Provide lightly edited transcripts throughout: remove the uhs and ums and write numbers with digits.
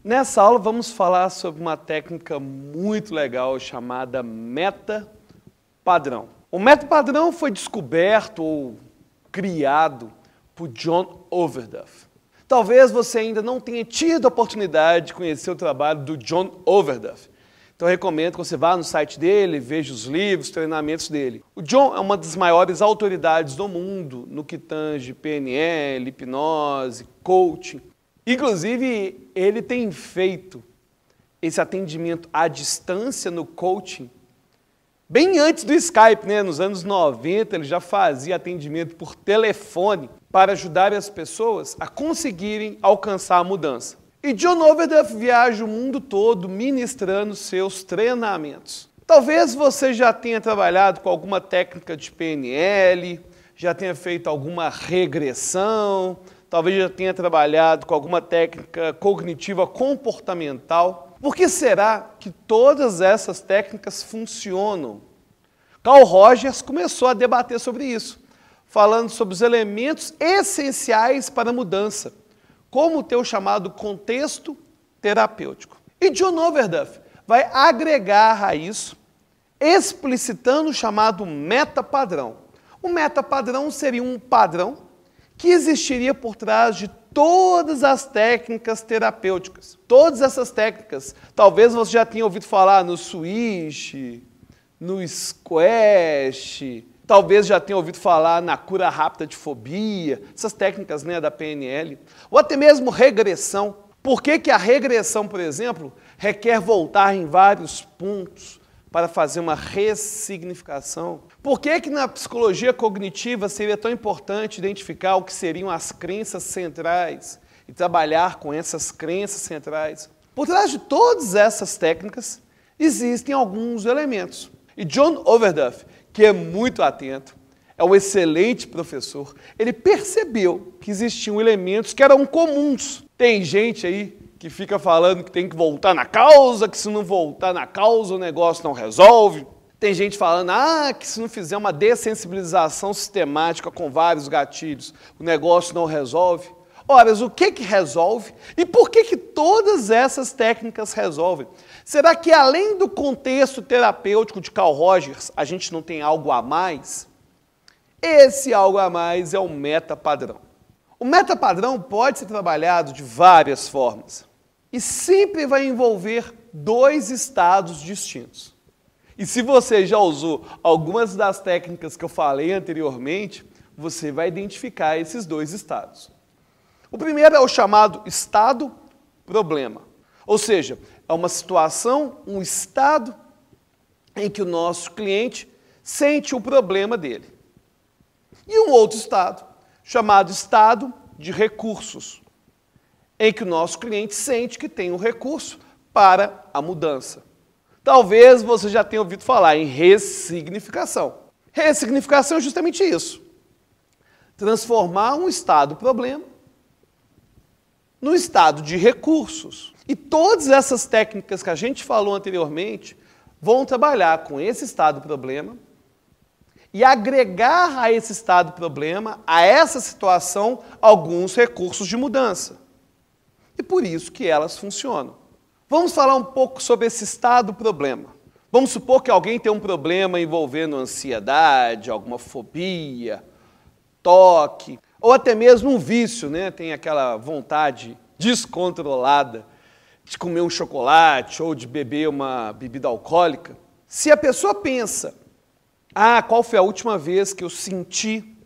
Nessa aula vamos falar sobre uma técnica muito legal chamada meta-padrão. O meta-padrão foi descoberto ou criado por John Overdurf. Talvez você ainda não tenha tido a oportunidade de conhecer o trabalho do John Overdurf. Então eu recomendo que você vá no site dele, veja os livros, treinamentos dele. O John é uma das maiores autoridades do mundo no que tange PNL, hipnose, coaching. Inclusive, ele tem feito esse atendimento à distância no coaching bem antes do Skype, né? Nos anos 90, ele já fazia atendimento por telefone para ajudar as pessoas a conseguirem alcançar a mudança. E John Overdurf viaja o mundo todo ministrando seus treinamentos. Talvez você já tenha trabalhado com alguma técnica de PNL, já tenha feito alguma regressão, talvez já tenha trabalhado com alguma técnica cognitiva comportamental. Por que será que todas essas técnicas funcionam? Carl Rogers começou a debater sobre isso, falando sobre os elementos essenciais para a mudança, como ter o chamado contexto terapêutico. E John Overdurf vai agregar a isso, explicitando o chamado meta-padrão. O meta-padrão seria um padrão que existiria por trás de todas as técnicas terapêuticas. Todas essas técnicas, talvez você já tenha ouvido falar no switch, no squash, talvez já tenha ouvido falar na cura rápida de fobia, essas técnicas, né, da PNL, ou até mesmo regressão. Por que a regressão, por exemplo, requer voltar em vários pontos para fazer uma ressignificação? Por que na psicologia cognitiva seria tão importante identificar o que seriam as crenças centrais e trabalhar com essas crenças centrais? Por trás de todas essas técnicas existem alguns elementos. E John Overdurf, que é muito atento, é um excelente professor, ele percebeu que existiam elementos que eram comuns. Tem gente aí que fica falando que tem que voltar na causa, que se não voltar na causa o negócio não resolve. Tem gente falando que se não fizer uma dessensibilização sistemática com vários gatilhos, o negócio não resolve. Ora, o que resolve? E por que todas essas técnicas resolvem? Será que além do contexto terapêutico de Carl Rogers, a gente não tem algo a mais? Esse algo a mais é o meta-padrão. O meta-padrão pode ser trabalhado de várias formas e sempre vai envolver dois estados distintos. E se você já usou algumas das técnicas que eu falei anteriormente, você vai identificar esses dois estados. O primeiro é o chamado estado-problema, ou seja, é uma situação, um estado em que o nosso cliente sente o problema dele. E um outro estado, chamado estado de recursos, em que o nosso cliente sente que tem um recurso para a mudança. Talvez você já tenha ouvido falar em ressignificação. Ressignificação é justamente isso. Transformar um estado-problema no estado de recursos. E todas essas técnicas que a gente falou anteriormente vão trabalhar com esse estado-problema e agregar a esse estado-problema, a essa situação, alguns recursos de mudança. E por isso que elas funcionam. Vamos falar um pouco sobre esse estado-problema. Vamos supor que alguém tem um problema envolvendo ansiedade, alguma fobia, toque, ou até mesmo um vício, né? Tem aquela vontade descontrolada de comer um chocolate ou de beber uma bebida alcoólica. Se a pessoa pensa, qual foi a última vez que eu senti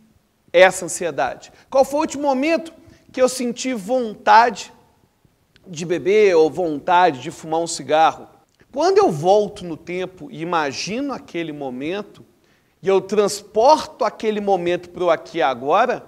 essa ansiedade? Qual foi o último momento que eu senti vontade de beber ou vontade de fumar um cigarro? Quando eu volto no tempo e imagino aquele momento, e eu transporto aquele momento para o aqui e agora,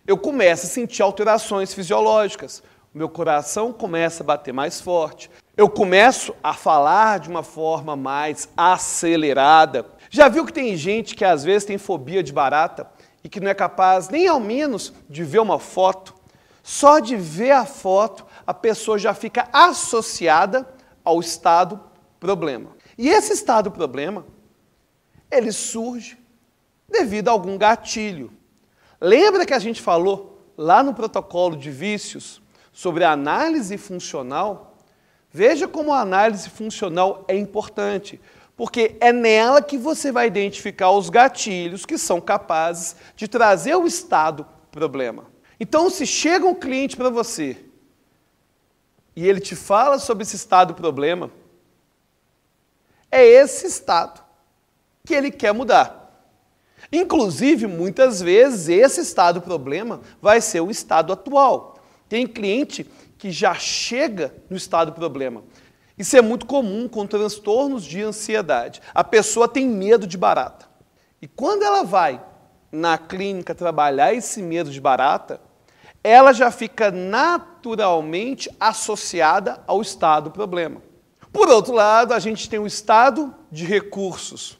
eu começo a sentir alterações fisiológicas. O meu coração começa a bater mais forte. Eu começo a falar de uma forma mais acelerada. Já viu que tem gente que às vezes tem fobia de barata e que não é capaz nem ao menos de ver uma foto? Só de ver a foto, a pessoa já fica associada ao estado-problema. E esse estado-problema, ele surge devido a algum gatilho. Lembra que a gente falou lá no protocolo de vícios sobre a análise funcional, Veja como a análise funcional é importante, porque é nela que você vai identificar os gatilhos que são capazes de trazer o estado problema. Então, se chega um cliente para você e ele te fala sobre esse estado problema, é esse estado que ele quer mudar. Inclusive, muitas vezes, esse estado problema vai ser o estado atual. Tem cliente que já chega no estado problema. Isso é muito comum com transtornos de ansiedade. A pessoa tem medo de barata. E quando ela vai na clínica trabalhar esse medo de barata, ela já fica naturalmente associada ao estado problema. Por outro lado, a gente tem o estado de recursos.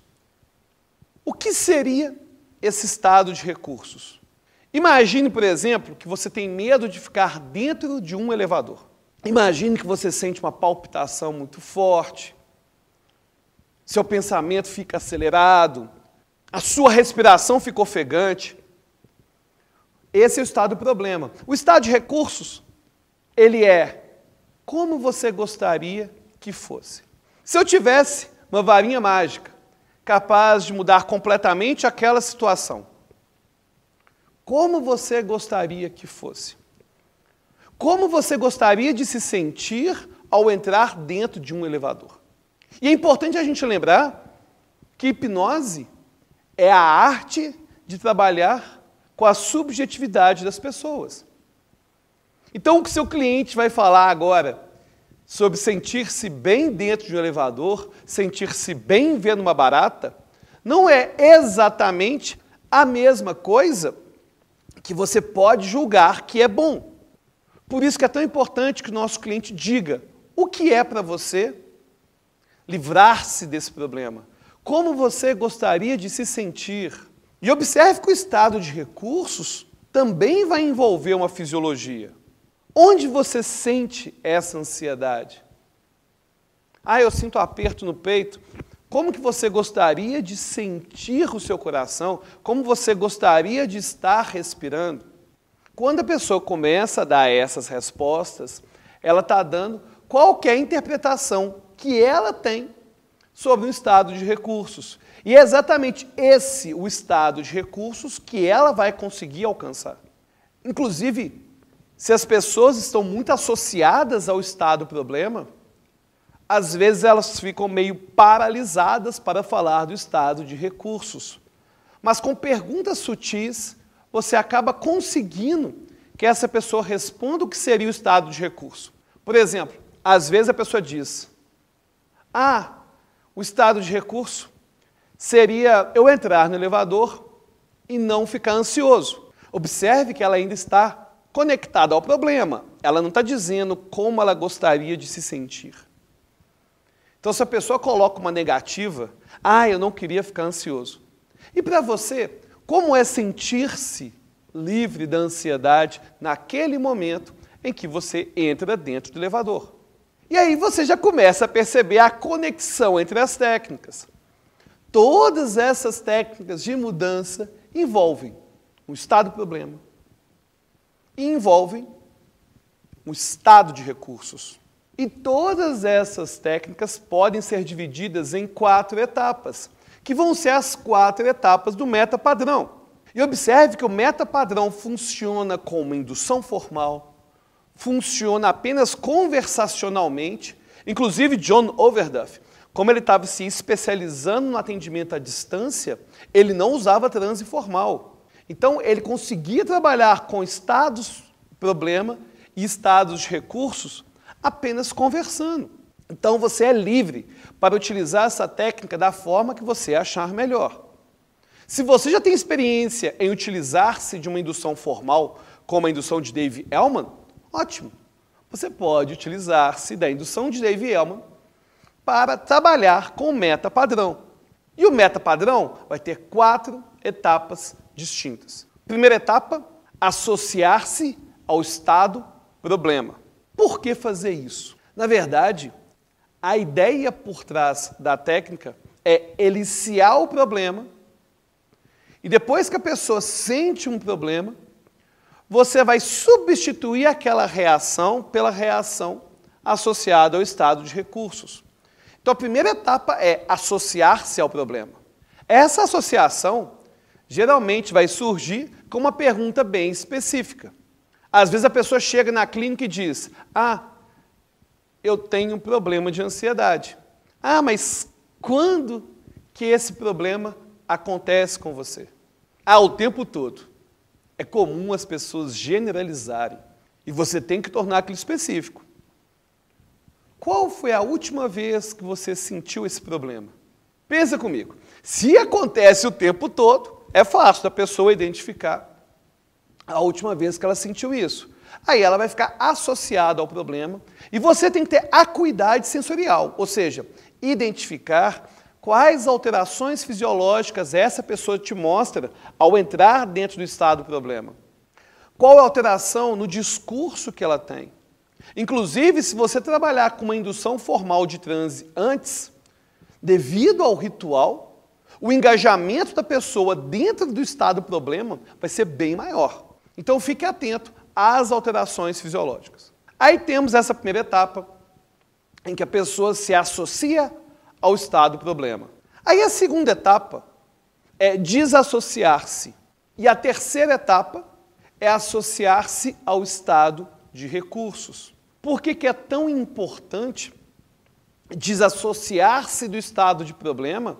O que seria esse estado de recursos? Imagine, por exemplo, que você tem medo de ficar dentro de um elevador. Imagine que você sente uma palpitação muito forte, seu pensamento fica acelerado, a sua respiração fica ofegante. Esse é o estado do problema. O estado de recursos, ele é como você gostaria que fosse. Se eu tivesse uma varinha mágica capaz de mudar completamente aquela situação, como você gostaria que fosse? Como você gostaria de se sentir ao entrar dentro de um elevador? E é importante a gente lembrar que hipnose é a arte de trabalhar com a subjetividade das pessoas. Então, o que seu cliente vai falar agora sobre sentir-se bem dentro de um elevador, sentir-se bem vendo uma barata, não é exatamente a mesma coisa que você pode julgar que é bom. Por isso que é tão importante que o nosso cliente diga o que é para você livrar-se desse problema. Como você gostaria de se sentir? E observe que o estado de recursos também vai envolver uma fisiologia. Onde você sente essa ansiedade? Ah, eu sinto aperto no peito. Como que você gostaria de sentir o seu coração? Como você gostaria de estar respirando? Quando a pessoa começa a dar essas respostas, ela está dando qualquer interpretação que ela tem sobre o estado de recursos. E é exatamente esse o estado de recursos que ela vai conseguir alcançar. Inclusive, se as pessoas estão muito associadas ao estado problema, às vezes elas ficam meio paralisadas para falar do estado de recursos. Mas com perguntas sutis, você acaba conseguindo que essa pessoa responda o que seria o estado de recurso. Por exemplo, às vezes a pessoa diz: ah, o estado de recurso seria eu entrar no elevador e não ficar ansioso. Observe que ela ainda está conectada ao problema. Ela não está dizendo como ela gostaria de se sentir. Então, se a pessoa coloca uma negativa, ah, eu não queria ficar ansioso. E para você, como é sentir-se livre da ansiedade naquele momento em que você entra dentro do elevador? E aí você já começa a perceber a conexão entre as técnicas. Todas essas técnicas de mudança envolvem um estado problema e envolvem um estado de recursos. E todas essas técnicas podem ser divididas em 4 etapas, que vão ser as 4 etapas do meta-padrão. E observe que o meta-padrão funciona como indução formal, funciona apenas conversacionalmente. Inclusive, John Overduff, como ele estava se especializando no atendimento à distância, ele não usava transe formal. Então, ele conseguia trabalhar com estados problema e estados de recursos apenas conversando. Então, você é livre para utilizar essa técnica da forma que você achar melhor. Se você já tem experiência em utilizar-se de uma indução formal, como a indução de Dave Elman, ótimo. Você pode utilizar-se da indução de Dave Elman para trabalhar com o meta-padrão. E o meta-padrão vai ter 4 etapas distintas. Primeira etapa, associar-se ao estado problema. Por que fazer isso? Na verdade, a ideia por trás da técnica é eliciar o problema e depois que a pessoa sente um problema, você vai substituir aquela reação pela reação associado ao estado de recursos. Então, a primeira etapa é associar-se ao problema. Essa associação geralmente vai surgir com uma pergunta bem específica. Às vezes a pessoa chega na clínica e diz: ah, eu tenho um problema de ansiedade. Ah, mas quando que esse problema acontece com você? Ah, o tempo todo. É comum as pessoas generalizarem e você tem que tornar aquilo específico. Qual foi a última vez que você sentiu esse problema? Pensa comigo. Se acontece o tempo todo, é fácil da pessoa identificar a última vez que ela sentiu isso. Aí ela vai ficar associada ao problema e você tem que ter acuidade sensorial, ou seja, identificar quais alterações fisiológicas essa pessoa te mostra ao entrar dentro do estado do problema. Qual a alteração no discurso que ela tem? Inclusive, se você trabalhar com uma indução formal de transe antes, devido ao ritual, o engajamento da pessoa dentro do estado do problema vai ser bem maior. Então, fique atento às alterações fisiológicas. Aí temos essa primeira etapa, em que a pessoa se associa ao estado do problema. Aí a segunda etapa é desassociar-se. E a terceira etapa é associar-se ao estado de recursos. Por que é tão importante desassociar-se do estado de problema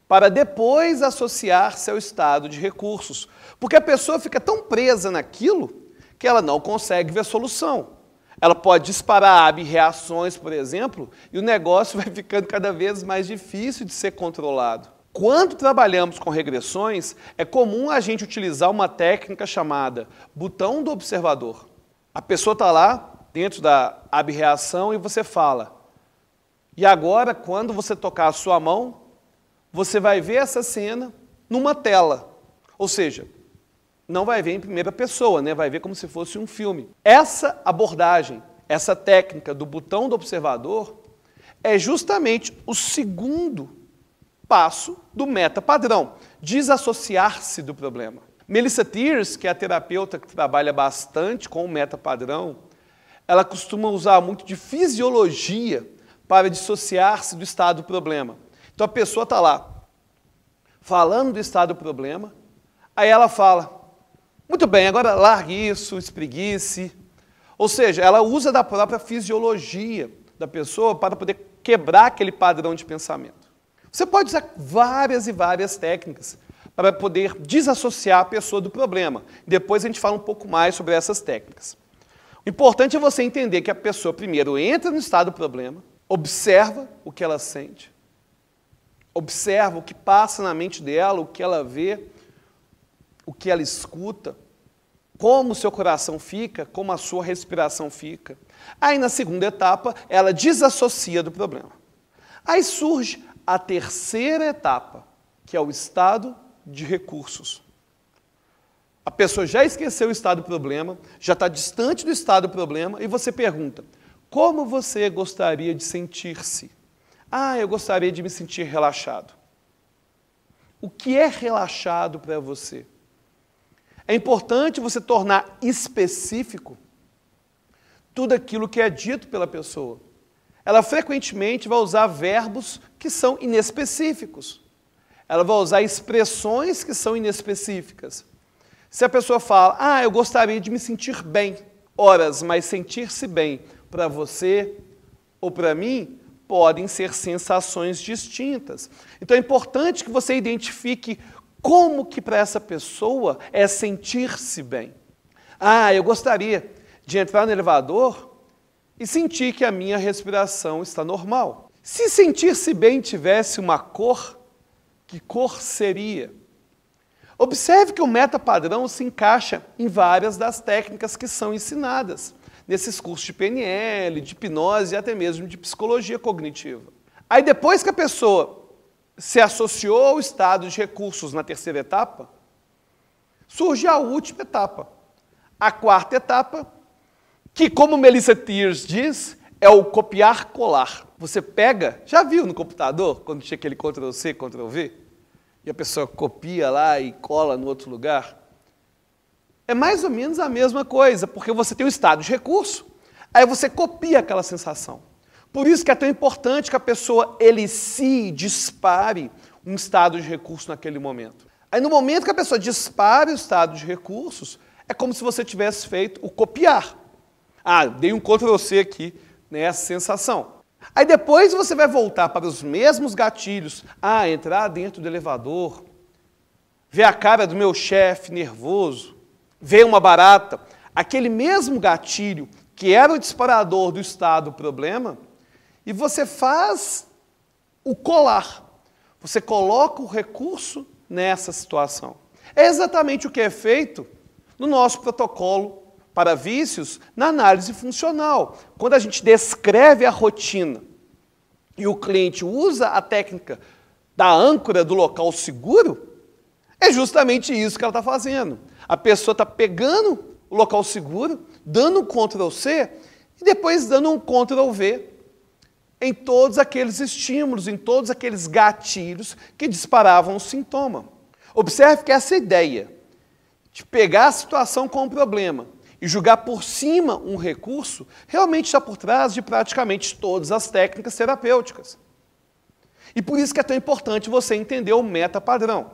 para depois associar-se ao estado de recursos? Porque a pessoa fica tão presa naquilo que ela não consegue ver solução. Ela pode disparar ab-reações, por exemplo, e o negócio vai ficando cada vez mais difícil de ser controlado. Quando trabalhamos com regressões, é comum a gente utilizar uma técnica chamada botão do observador. A pessoa está lá, dentro da ab-reação, e você fala: e agora, quando você tocar a sua mão, você vai ver essa cena numa tela. Ou seja, não vai ver em primeira pessoa, né? Vai ver como se fosse um filme. Essa abordagem, essa técnica do botão do observador, é justamente o segundo passo do meta-padrão, desassociar-se do problema. Melissa Tiers, que é a terapeuta que trabalha bastante com o meta-padrão, ela costuma usar muito de fisiologia para dissociar-se do estado do problema. Então a pessoa está lá, falando do estado do problema, aí ela fala: muito bem, agora largue isso, espreguice. Ou seja, ela usa da própria fisiologia da pessoa para poder quebrar aquele padrão de pensamento. Você pode usar várias e várias técnicas para poder desassociar a pessoa do problema. Depois a gente fala um pouco mais sobre essas técnicas. O importante é você entender que a pessoa primeiro entra no estado do problema, observa o que ela sente, observa o que passa na mente dela, o que ela vê, o que ela escuta, como o seu coração fica, como a sua respiração fica. Aí, na segunda etapa, ela desassocia do problema. Aí surge a terceira etapa, que é o estado de recursos. A pessoa já esqueceu o estado do problema, já está distante do estado do problema, e você pergunta: como você gostaria de sentir-se? Ah, eu gostaria de me sentir relaxado. O que é relaxado para você? É importante você tornar específico tudo aquilo que é dito pela pessoa. Ela frequentemente vai usar verbos que são inespecíficos. Ela vai usar expressões que são inespecíficas. Se a pessoa fala: ah, eu gostaria de me sentir bem. Horas, mas sentir-se bem para você ou para mim podem ser sensações distintas. Então é importante que você identifique como que para essa pessoa é sentir-se bem. Ah, eu gostaria de entrar no elevador e sentir que a minha respiração está normal. Se sentir-se bem tivesse uma cor, que cor seria? Observe que o meta-padrão se encaixa em várias das técnicas que são ensinadas nesses cursos de PNL, de hipnose e até mesmo de psicologia cognitiva. Aí depois que a pessoa se associou ao estado de recursos na terceira etapa, surge a última etapa, a quarta etapa, que, como Melissa Tiers diz, é o copiar-colar. Você pega, já viu no computador, quando tinha aquele Ctrl+C, Ctrl+V, e a pessoa copia lá e cola no outro lugar? É mais ou menos a mesma coisa, porque você tem o estado de recurso, Aí você copia aquela sensação. Por isso que é tão importante que a pessoa elicie, dispare um estado de recurso naquele momento. Aí no momento que a pessoa dispare o estado de recursos, é como se você tivesse feito o copiar. Ah, dei um Ctrl+C aqui nessa sensação. Aí depois você vai voltar para os mesmos gatilhos. Ah, entrar dentro do elevador, ver a cara do meu chefe nervoso, ver uma barata. Aquele mesmo gatilho que era o disparador do estado problema, e você faz o colar. Você coloca o recurso nessa situação. É exatamente o que é feito no nosso protocolo para vícios na análise funcional. Quando a gente descreve a rotina e o cliente usa a técnica da âncora do local seguro, é justamente isso que ela está fazendo. A pessoa está pegando o local seguro, dando um Ctrl+C e depois dando um Ctrl+V em todos aqueles estímulos, em todos aqueles gatilhos que disparavam o sintoma. Observe que essa ideia de pegar a situação com um problema e jogar por cima um recurso realmente está por trás de praticamente todas as técnicas terapêuticas. E por isso que é tão importante você entender o metapadrão.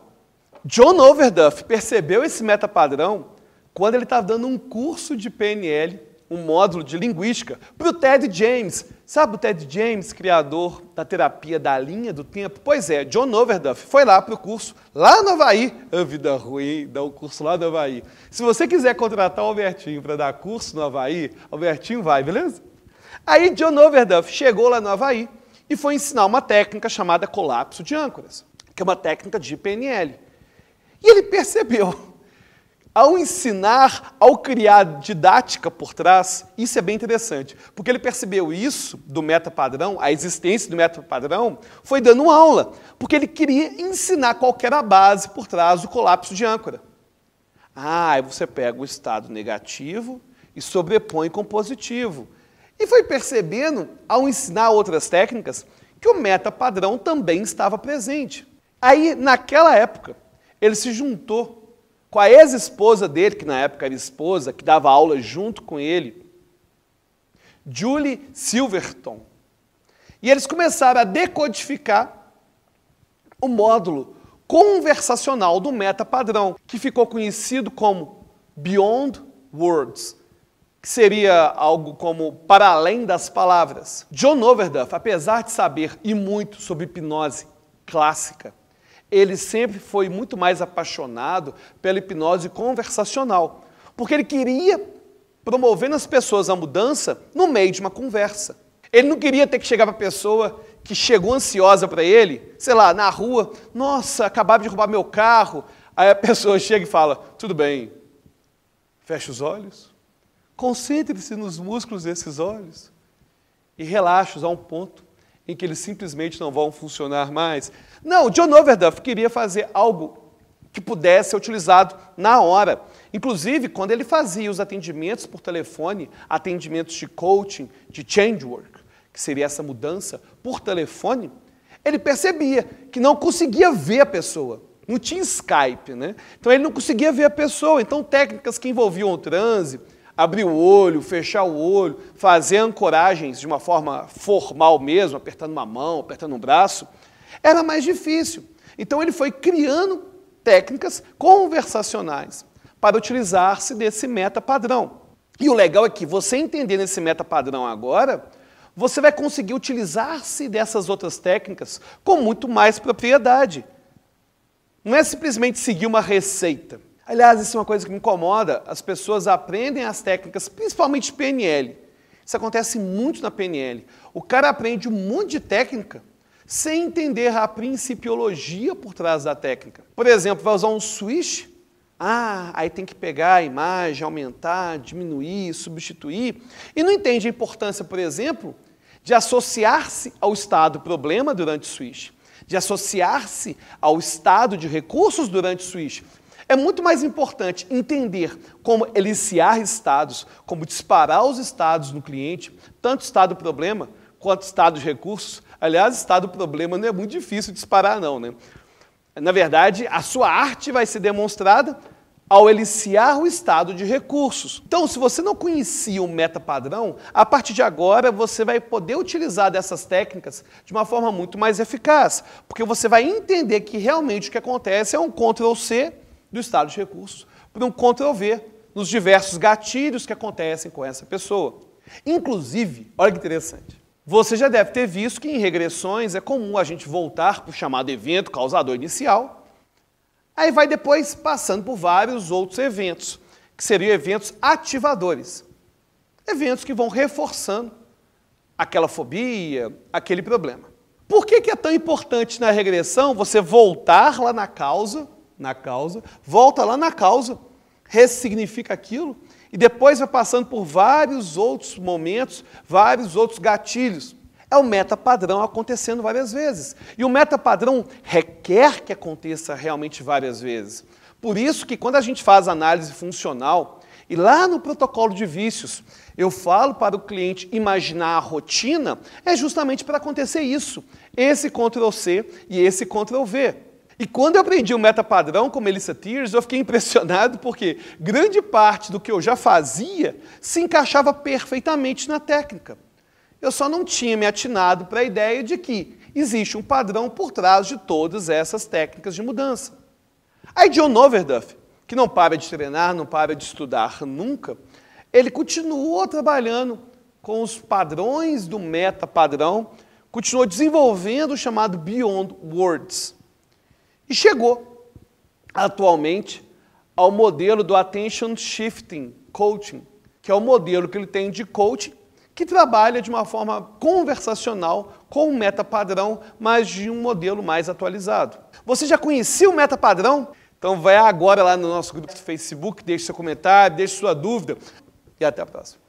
John Overduff percebeu esse metapadrão quando ele estava dando um curso de PNL, um módulo de linguística, para o Ted James. Sabe o Ted James, criador da terapia da linha do tempo? Pois é, John Overduff foi lá para o curso, lá no Havaí. A vida ruim, dá um curso lá no Havaí. Se você quiser contratar o Albertinho para dar curso no Havaí, Albertinho vai, beleza? Aí John Overduff chegou lá no Havaí e foi ensinar uma técnica chamada colapso de âncoras, que é uma técnica de PNL. E ele percebeu, ao ensinar, ao criar didática por trás, isso é bem interessante, porque ele percebeu isso do metapadrão, a existência do metapadrão, foi dando uma aula, porque ele queria ensinar qual que era a base por trás do colapso de âncora. Ah, aí você pega o estado negativo e sobrepõe com positivo. E foi percebendo, ao ensinar outras técnicas, que o metapadrão também estava presente. Aí, naquela época, ele se juntou com a ex-esposa dele, que na época era esposa, que dava aula junto com ele, Julie Silverton. E eles começaram a decodificar o módulo conversacional do metapadrão, que ficou conhecido como Beyond Words, que seria algo como para além das palavras. John Overduff, apesar de saber e muito sobre hipnose clássica, ele sempre foi muito mais apaixonado pela hipnose conversacional, porque ele queria promover nas pessoas a mudança no meio de uma conversa. Ele não queria ter que chegar para a pessoa que chegou ansiosa para ele, sei lá, na rua, nossa, acabaram de roubar meu carro, aí a pessoa chega e fala, tudo bem, feche os olhos, concentre-se nos músculos desses olhos e relaxe-os a um ponto em que eles simplesmente não vão funcionar mais. Não, John Overduff queria fazer algo que pudesse ser utilizado na hora. Inclusive, quando ele fazia os atendimentos por telefone, atendimentos de coaching, de change work, que seria essa mudança por telefone, ele percebia que não conseguia ver a pessoa. Não tinha Skype, né? Então ele não conseguia ver a pessoa. Então técnicas que envolviam o transe, abrir o olho, fechar o olho, fazer ancoragens de uma forma formal mesmo, apertando uma mão, apertando um braço, era mais difícil. Então ele foi criando técnicas conversacionais para utilizar-se desse metapadrão. E o legal é que você entendendo esse metapadrão agora, você vai conseguir utilizar-se dessas outras técnicas com muito mais propriedade. Não é simplesmente seguir uma receita. Aliás, isso é uma coisa que me incomoda. As pessoas aprendem as técnicas, principalmente PNL. Isso acontece muito na PNL. O cara aprende um monte de técnica sem entender a principiologia por trás da técnica. Por exemplo, vai usar um switch. Ah, aí tem que pegar a imagem, aumentar, diminuir, substituir. E não entende a importância, por exemplo, de associar-se ao estado problema durante o switch, de associar-se ao estado de recursos durante o switch. É muito mais importante entender como eliciar estados, como disparar os estados no cliente, tanto estado problema quanto estado de recursos. Aliás, estado problema não é muito difícil disparar não, né? Na verdade, a sua arte vai ser demonstrada ao eliciar o estado de recursos. Então, se você não conhecia o meta-padrão, a partir de agora você vai poder utilizar dessas técnicas de uma forma muito mais eficaz, porque você vai entender que realmente o que acontece é um Ctrl+C do estado de recursos por um Ctrl+V nos diversos gatilhos que acontecem com essa pessoa. Inclusive, olha que interessante, você já deve ter visto que em regressões é comum a gente voltar para o chamado evento causador inicial, aí vai depois passando por vários outros eventos, que seriam eventos ativadores. Eventos que vão reforçando aquela fobia, aquele problema. Por que é tão importante na regressão você voltar lá na causa, volta lá na causa, ressignifica aquilo e depois vai passando por vários outros momentos, vários outros gatilhos. É o meta-padrão acontecendo várias vezes. E o meta-padrão requer que aconteça realmente várias vezes. Por isso que quando a gente faz análise funcional, e lá no protocolo de vícios, eu falo para o cliente imaginar a rotina, é justamente para acontecer isso. Esse Ctrl+C e esse Ctrl+V. E quando eu aprendi o meta-padrão com Melissa Tiers, eu fiquei impressionado porque grande parte do que eu já fazia se encaixava perfeitamente na técnica. Eu só não tinha me atinado para a ideia de que existe um padrão por trás de todas essas técnicas de mudança. Aí John Overduff, que não para de treinar, não para de estudar nunca, ele continuou trabalhando com os padrões do meta-padrão, continuou desenvolvendo o chamado Beyond Words. E chegou, atualmente, ao modelo do Attention Shifting Coaching, que é o modelo que ele tem de coaching, que trabalha de uma forma conversacional com o meta-padrão, mas de um modelo mais atualizado. Você já conhecia o meta-padrão? Então vai agora lá no nosso grupo do Facebook, deixe seu comentário, deixe sua dúvida e até a próxima.